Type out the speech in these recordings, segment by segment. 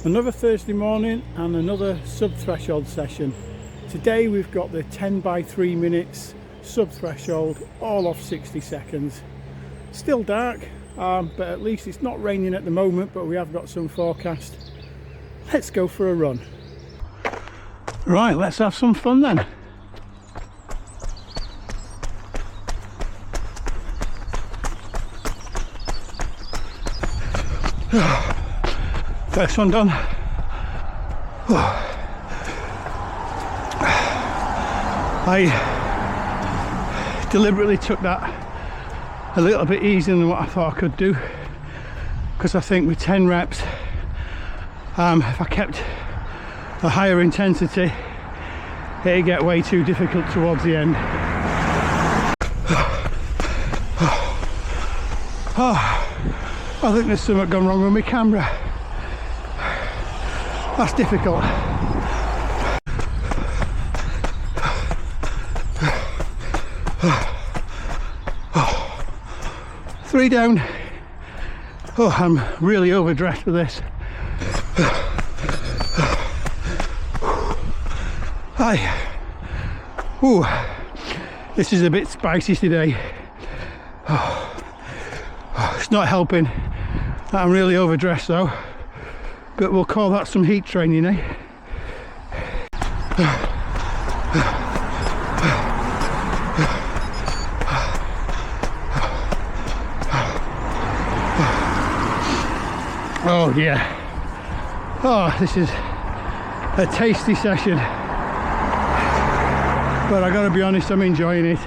Another Thursday morning and another sub-threshold session. Today we've got the 10 by 3 minutes sub-threshold, all off 60 seconds. Still dark, but at least it's not raining at the moment, but we have got some forecast. Let's go for a run. Right, let's have some fun then. First one done. I deliberately took that a little bit easier than what I thought I could do, because I think with 10 reps, if I kept a higher intensity, it'd get way too difficult towards the end. I think there's something gone wrong with my camera. That's difficult. Three down. Oh, I'm really overdressed for this. Hi. Ooh, this is a bit spicy today. It's not helping that I'm really overdressed though, but we'll call that some heat training, eh? Oh yeah. Oh, this is a tasty session, but I gotta be honest, I'm enjoying it.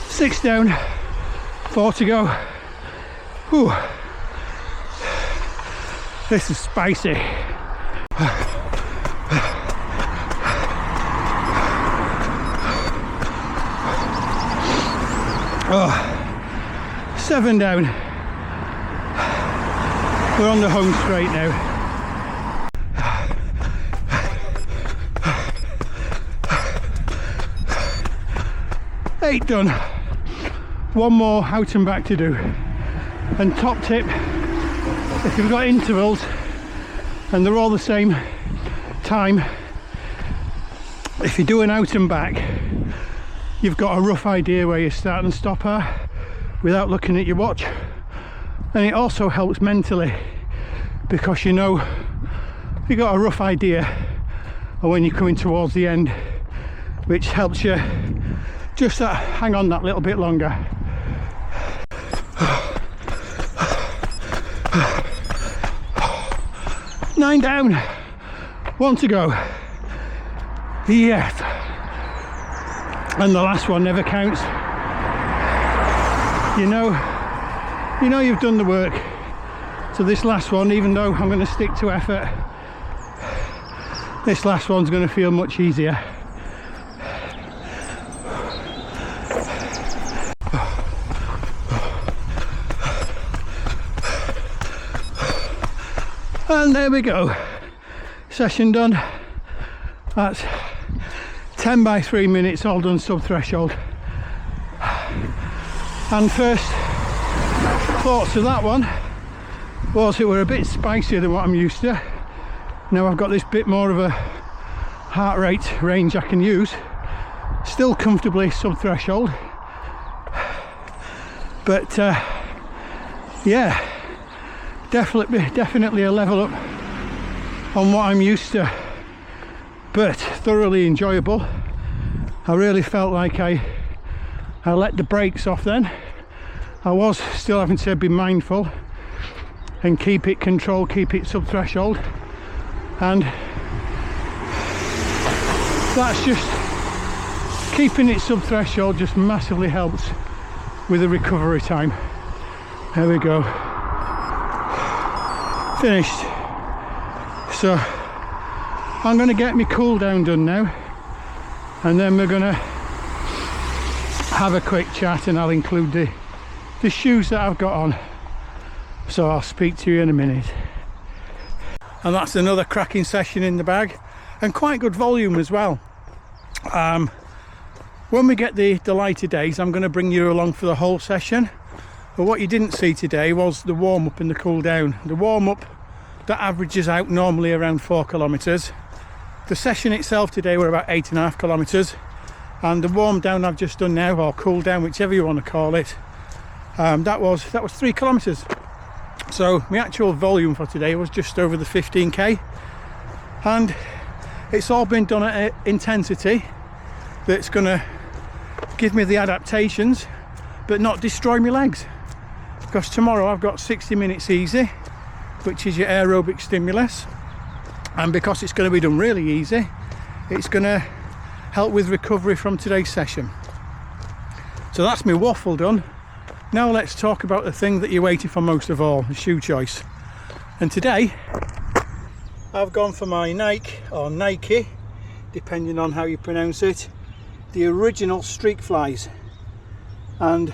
Six down, 4 to go. Whew. This is spicy. Oh, 7 down. We're on the home straight now. Eight done. One more out and back to do. And top tip, if you've got intervals and they're all the same time, if you do an out and back, you've got a rough idea where your start and stop are without looking at your watch. And it also helps mentally, because you know you've got a rough idea of when you're coming towards the end, which helps you just hang on that little bit longer. 9 down, 1 to go. Yes. And the last one never counts. You know you've done the work. So this last one, even though I'm going to stick to effort, this last one's going to feel much easier. And there we go, session done. That's 10 by 3 minutes, all done sub-threshold. And first thoughts of that one was it were a bit spicier than what I'm used to. Now I've got this bit more of a heart rate range I can use. Still comfortably sub-threshold. But yeah, definitely a level up on what I'm used to, but thoroughly enjoyable. I really felt like I let the brakes off then. I was still having to be mindful and keep it controlled, keep it sub-threshold, and that's just keeping it sub-threshold just massively helps with the recovery time. There we go. Finished. So I'm going to get my cool down done now, and then we're going to have a quick chat, and I'll include the shoes that I've got on. So I'll speak to you in a minute. And that's another cracking session in the bag, and quite good volume as well. When we get the lighter days, I'm going to bring you along for the whole session. But what you didn't see today was the warm-up and the cool-down. The warm-up, that averages out normally around 4 kilometres. The session itself today were about 8.5 kilometres. And the warm-down I've just done now, or cool-down, whichever you want to call it, that was 3 kilometres. So my actual volume for today was just over the 15k. And it's all been done at an intensity that's going to give me the adaptations but not destroy my legs, because tomorrow I've got 60 minutes easy, which is your aerobic stimulus, and because it's going to be done really easy, it's going to help with recovery from today's session. So that's my waffle done. Now let's talk about the thing that you're waiting for most of all, the shoe choice. And today I've gone for my Nike, depending on how you pronounce it, the original Streak Flies. And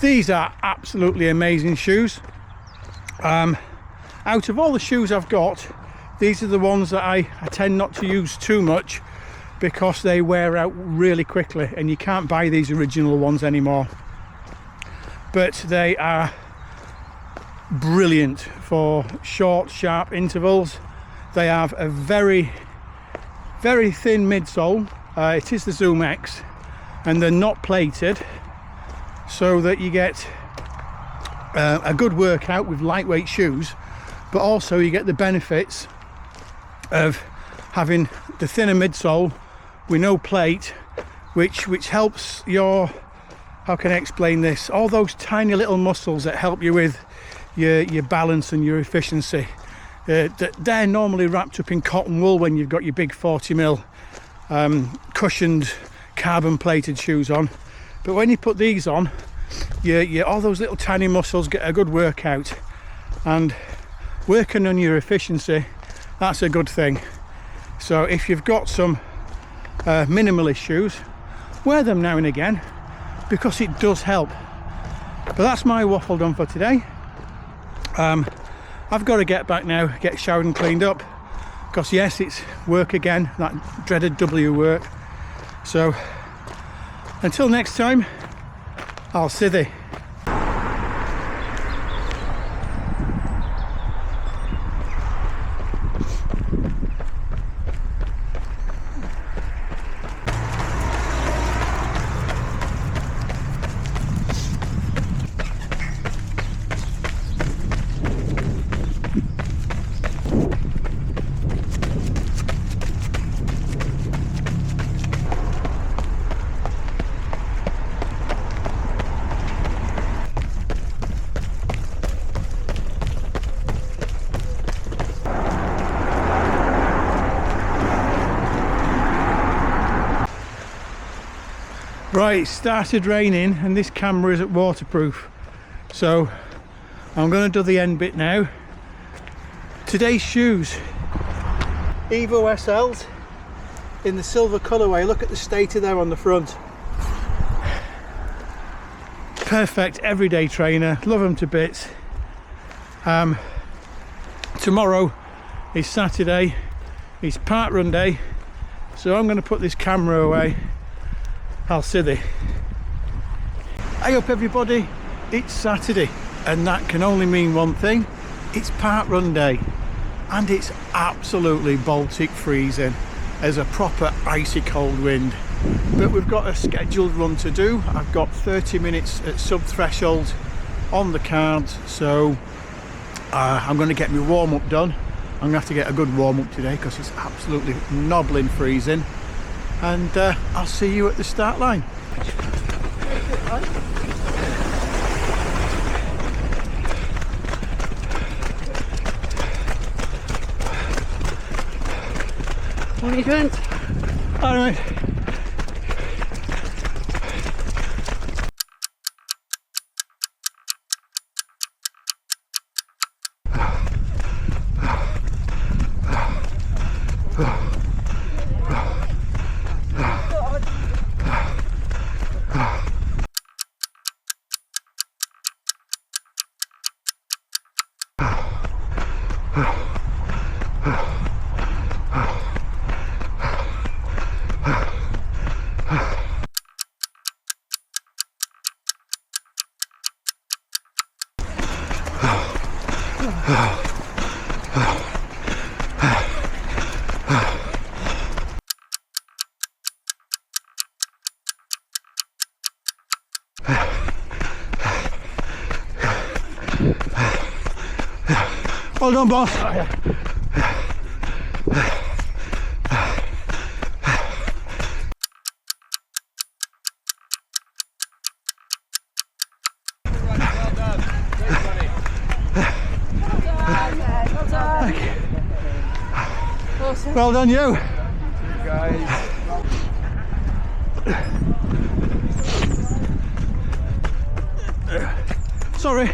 these are absolutely amazing shoes. Out of all the shoes I've got, these are the ones that I tend not to use too much, because they wear out really quickly and you can't buy these original ones anymore. But they are brilliant for short, sharp intervals. They have a very, very thin midsole. It is the Zoom X, and they're not plated, so that you get a good workout with lightweight shoes, but also you get the benefits of having the thinner midsole with no plate, which helps your, how can I explain this, all those tiny little muscles that help you with your balance and your efficiency. They're normally wrapped up in cotton wool when you've got your big 40mm cushioned carbon plated shoes on, but when you put these on, all those little tiny muscles get a good workout, and working on your efficiency, that's a good thing. So if you've got some minimalist shoes, wear them now and again, because it does help. But that's my waffle done for today. I've got to get back now, get showered and cleaned up, because yes, it's work again, that dreaded W work. So until next time, I'll see thee. Right, it started raining and this camera isn't waterproof, so I'm going to do the end bit now. Today's shoes, Evo SLs in the silver colourway. Look at the stator there on the front. Perfect everyday trainer, love them to bits. Tomorrow is Saturday, it's parkrun day, so I'm going to put this camera away. I'll see thee. Hey up everybody, it's Saturday, and that can only mean one thing: it's parkrun day, and it's absolutely Baltic freezing. There's a proper icy cold wind, but we've got a scheduled run to do. I've got 30 minutes at sub threshold on the cards, so I'm going to get my warm-up done. I'm going to have to get a good warm-up today because it's absolutely knobbling freezing. And I'll see you at the start line. What are you doing? All right. Well done, boss. Well done, you. Guys. Sorry.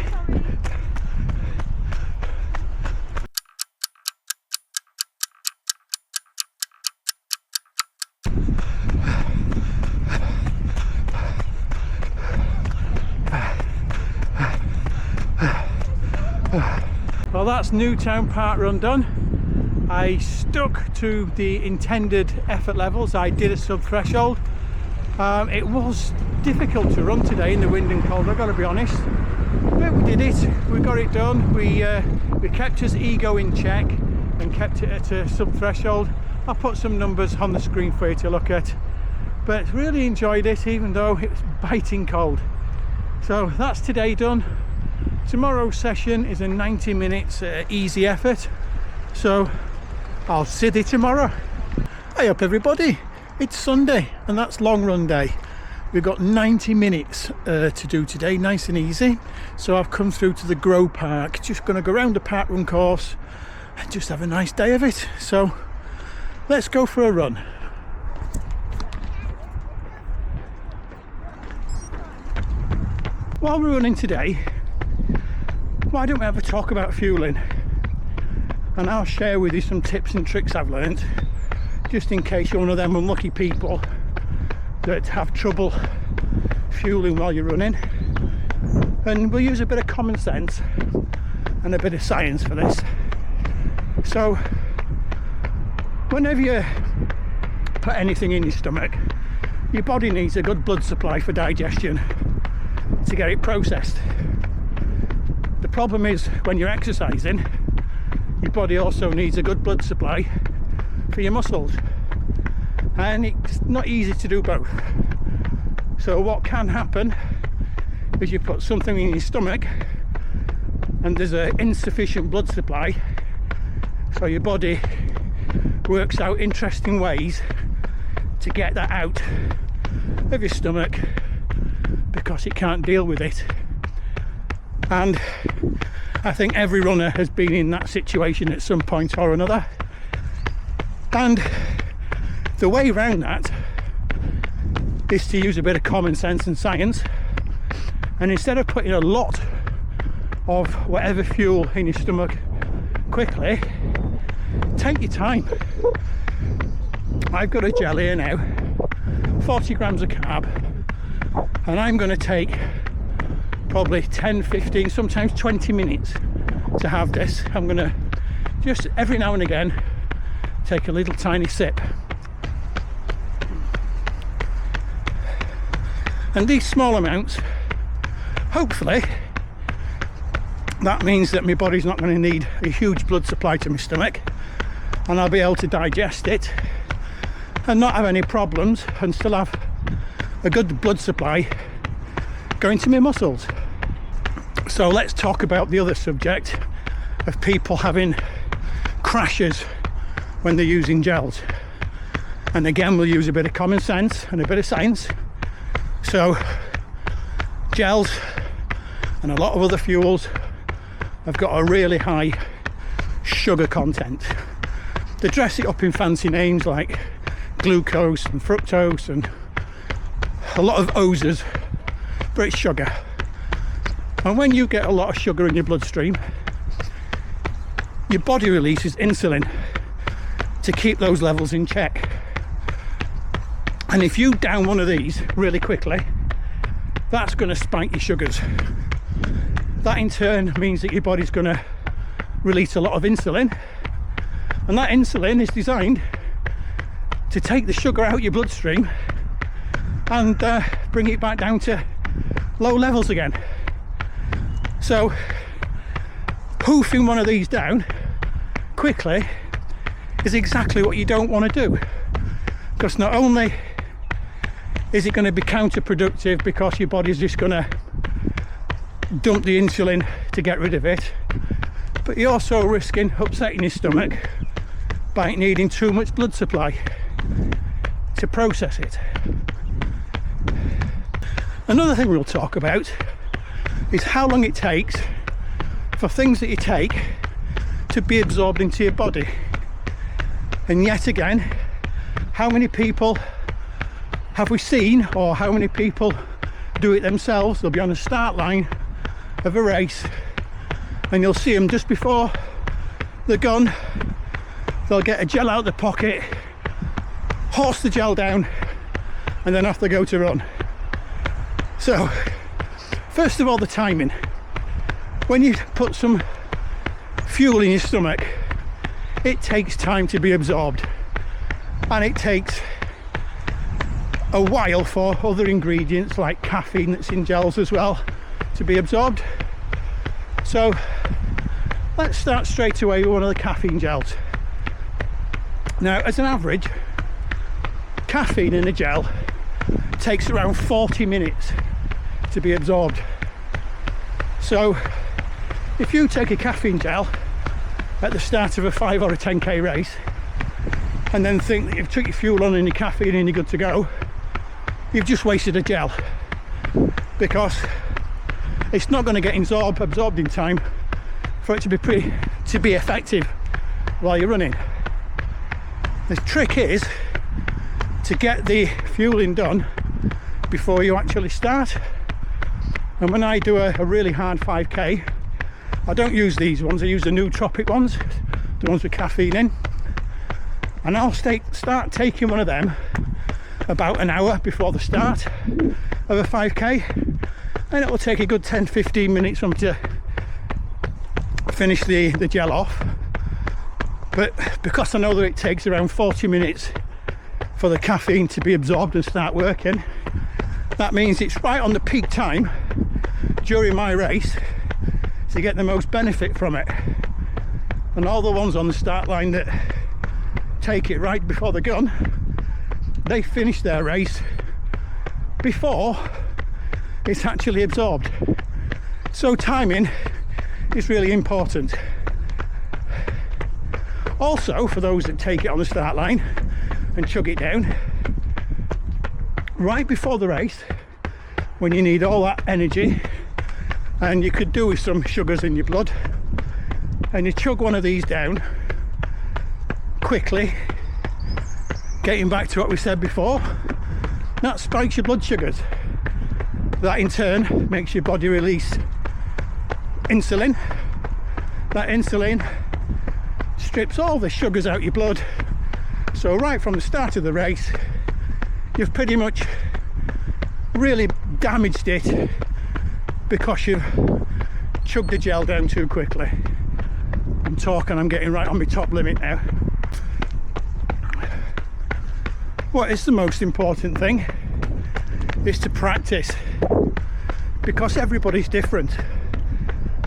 Well, that's Newtown Parkrun done. I stuck to the intended effort levels. I did a sub-threshold. It was difficult to run today in the wind and cold, I've got to be honest. But we did it, we got it done. We kept his ego in check and kept it at a sub-threshold. I'll put some numbers on the screen for you to look at. But really enjoyed it, even though it was biting cold. So that's today done. Tomorrow's session is a 90 minutes easy effort. So I'll see you tomorrow. Hi up everybody, it's Sunday and that's long run day. We've got 90 minutes to do today, nice and easy. So I've come through to the Grow Park, just going to go around the parkrun course and just have a nice day of it. So let's go for a run. While we're running today, why don't we have a talk about fueling? And I'll share with you some tips and tricks I've learned, just in case you're one of them unlucky people that have trouble fueling while you're running. And we'll use a bit of common sense and a bit of science for this. So whenever you put anything in your stomach, your body needs a good blood supply for digestion to get it processed. The problem is when you're exercising, your body also needs a good blood supply for your muscles, and it's not easy to do both. So what can happen is you put something in your stomach and there's an insufficient blood supply, so your body works out interesting ways to get that out of your stomach because it can't deal with it. And I think every runner has been in that situation at some point or another. And the way around that is to use a bit of common sense and science, and instead of putting a lot of whatever fuel in your stomach quickly, take your time. I've got a gel here now, 40 grams of carb, and I'm going to take probably 10, 15, sometimes 20 minutes to have this. I'm going to just every now and again take a little tiny sip. And these small amounts, hopefully, that means that my body's not going to need a huge blood supply to my stomach, and I'll be able to digest it and not have any problems and still have a good blood supply going to my muscles. So let's talk about the other subject of people having crashes when they're using gels. And again, we'll use a bit of common sense and a bit of science. So gels and a lot of other fuels have got a really high sugar content. They dress it up in fancy names like glucose and fructose and a lot of O's, but it's sugar. And when you get a lot of sugar in your bloodstream, your body releases insulin to keep those levels in check. And if you down one of these really quickly, that's going to spike your sugars. That in turn means that your body's going to release a lot of insulin, and that insulin is designed to take the sugar out of your bloodstream and bring it back down to low levels again. So hoofing one of these down quickly is exactly what you don't want to do, because not only is it going to be counterproductive because your body's just going to dump the insulin to get rid of it, but you're also risking upsetting your stomach by needing too much blood supply to process it. Another thing we'll talk about is how long it takes for things that you take to be absorbed into your body. And yet again, how many people have we seen, or how many people do it themselves? They'll be on the start line of a race and you'll see them just before they're gone, they'll get a gel out of the pocket, horse the gel down, and then off they go to run. So first of all, the timing. When you put some fuel in your stomach, it takes time to be absorbed, and it takes a while for other ingredients like caffeine that's in gels as well to be absorbed. So let's start straight away with one of the caffeine gels. Now, as an average, caffeine in a gel takes around 40 minutes to be absorbed. So if you take a caffeine gel at the start of a 5 or a 10k race and then think that you've took your fuel on and your caffeine and you're good to go, you've just wasted a gel, because it's not going to get absorbed in time for it to be effective while you're running. The trick is to get the fueling done before you actually start. And when I do a really hard 5k, I don't use these ones, I use the nootropic ones, the ones with caffeine in, and I'll start taking one of them about an hour before the start of a 5k, and it will take a good 10-15 minutes for me to finish the gel off. But because I know that it takes around 40 minutes for the caffeine to be absorbed and start working, that means it's right on the peak time during my race to get the most benefit from it. And all the ones on the start line that take it right before the gun, they finish their race before it's actually absorbed. So timing is really important. Also, for those that take it on the start line and chug it down, right before the race, when you need all that energy, and you could do with some sugars in your blood, and you chug one of these down quickly, getting back to what we said before, that spikes your blood sugars. That in turn makes your body release insulin. That insulin strips all the sugars out your blood. So right from the start of the race, you've pretty much really damaged it because you've chugged the gel down too quickly. I'm getting right on my top limit now. What is the most important thing is to practice, because everybody's different.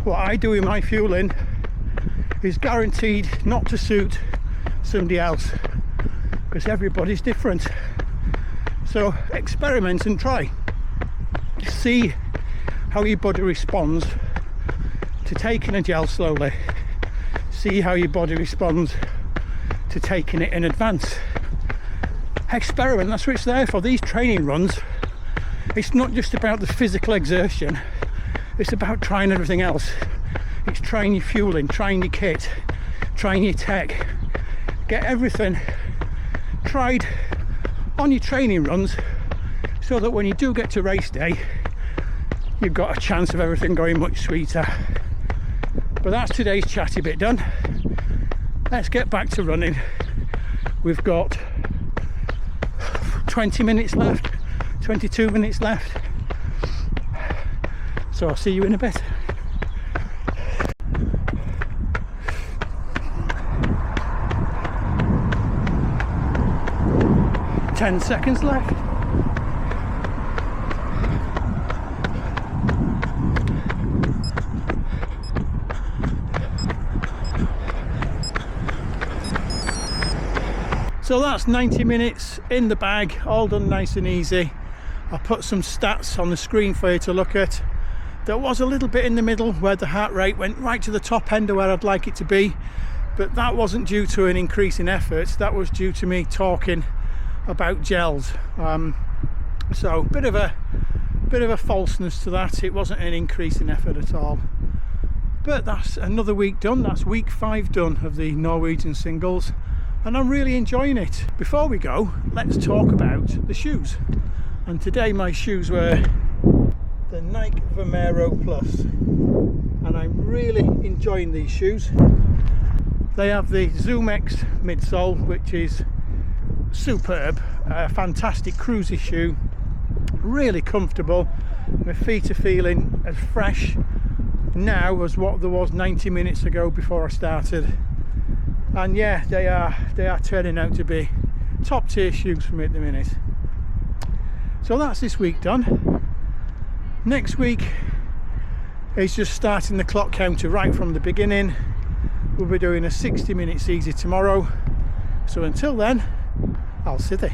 What I do in my fueling is guaranteed not to suit somebody else, because everybody's different. So experiment and try. See how your body responds to taking a gel slowly. See how your body responds to taking it in advance. Experiment, that's what it's there for. These training runs, it's not just about the physical exertion, it's about trying everything else. It's trying your fueling, trying your kit, trying your tech. Get everything tried on your training runs so that when you do get to race day, you've got a chance of everything going much sweeter. But that's today's chatty bit done. Let's get back to running. We've got 20 minutes left, 22 minutes left. So I'll see you in a bit. Ten seconds left. So that's 90 minutes in the bag, all done nice and easy. I put some stats on the screen for you to look at. There was a little bit in the middle where the heart rate went right to the top end of where I'd like it to be, but that wasn't due to an increase in effort, that was due to me talking about gels. So bit of a falseness to that. It wasn't an increase in effort at all. But that's another week done. That's week 5 done of the Norwegian Singles, and I'm really enjoying it. Before we go, let's talk about the shoes. And today my shoes were the Nike Vomero Plus, and I'm really enjoying these shoes. They have the Zoom X midsole, which is superb, a fantastic cruisy shoe, really comfortable. My feet are feeling as fresh now as what there was 90 minutes ago before I started, and yeah, they are turning out to be top tier shoes for me at the minute. So that's this week done. Next week is just starting the clock counter right from the beginning. We'll be doing a 60 minutes easy tomorrow. So until then, I'll see you.